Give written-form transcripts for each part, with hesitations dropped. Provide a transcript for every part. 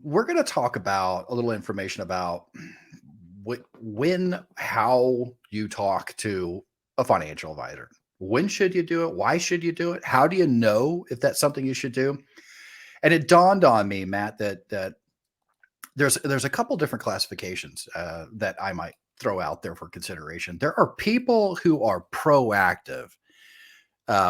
we're going to talk about a little information about how you talk to a financial advisor. When should you do it? Why should you do it? How do you know if that's something you should do? And it dawned on me, Matt, that there's a couple different classifications that I might throw out there for consideration. There are people who are proactive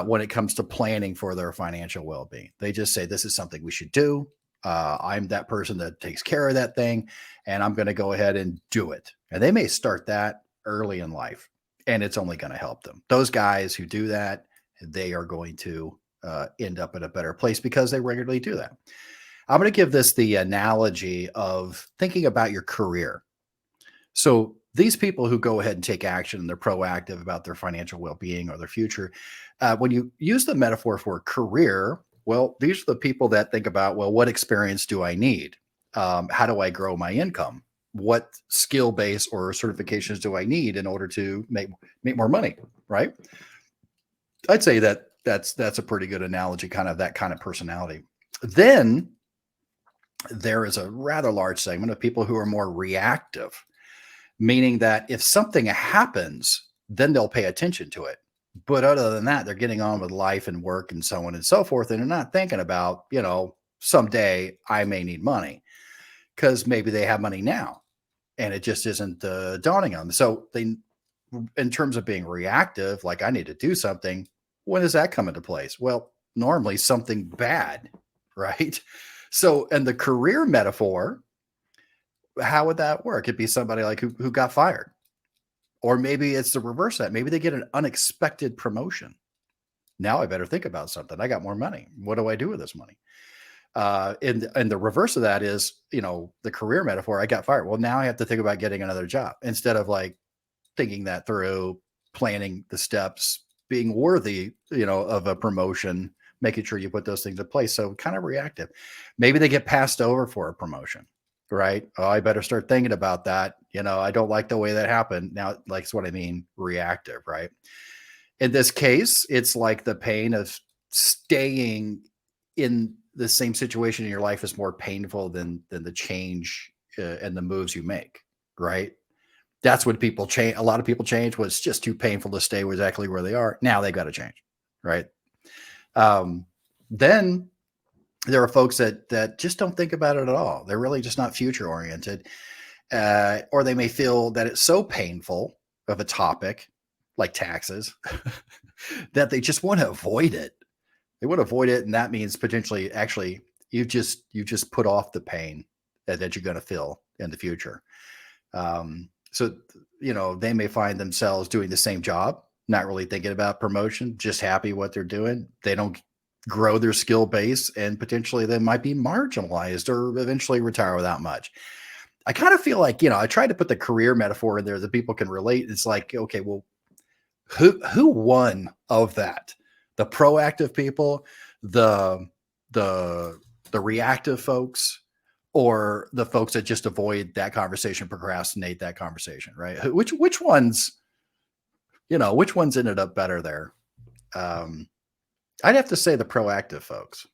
when it comes to planning for their financial well-being. They just say, this is something we should do. I'm that person that takes care of that thing, and I'm going to go ahead and do it. And they may start that early in life, and it's only going to help them. Those guys who do that, they are going to end up in a better place because they regularly do that. I'm going to give this the analogy of thinking about your career. So these people who go ahead and take action and they're proactive about their financial well-being or their future, when you use the metaphor for career, well, these are the people that think about, well, what experience do I need? How do I grow my income? What skill base or certifications do I need in order to make more money? Right? I'd say that's a pretty good analogy, kind of that kind of personality. Then there is a rather large segment of people who are more reactive, meaning that if something happens, then they'll pay attention to it. But other than that, they're getting on with life and work and so on and so forth. And they're not thinking about, someday I may need money, because maybe they have money now and it just isn't dawning on them. So in terms of being reactive, like I need to do something, when does that come into place? Well, normally something bad, right? So, and the career metaphor, how would that work? It'd be somebody like who got fired. Or maybe it's the reverse of that. Maybe they get an unexpected promotion. Now I better think about something. I got more money. What do I do with this money? And the reverse of that is, the career metaphor, I got fired. Well, now I have to think about getting another job instead of like thinking that through, planning the steps, being worthy, of a promotion, making sure you put those things in place. So kind of reactive. Maybe they get passed over for a promotion. Right. Oh, I better start thinking about that. I don't like the way that happened. Now, like, what I mean, reactive, right? In this case, it's like the pain of staying in the same situation in your life is more painful than the change and the moves you make, right? That's when people change. A lot of people change when it's just too painful to stay exactly where they are. Now they got to change, right? Then there are folks that just don't think about it at all. They're really just not future oriented, or they may feel that it's so painful of a topic like taxes that they just want to avoid it. They want to avoid it, and that means potentially, actually, you just put off the pain that you're going to feel in the future. So they may find themselves doing the same job, not really thinking about promotion, just happy what they're doing. They don't grow their skill base, and potentially they might be marginalized or eventually retire without much. I kind of feel like, I tried to put the career metaphor in there that people can relate. It's like, okay, well, who won of that? The proactive people, the reactive folks, or the folks that just avoid that conversation, procrastinate that conversation, right? Which ones ended up better there? I'd have to say the proactive folks.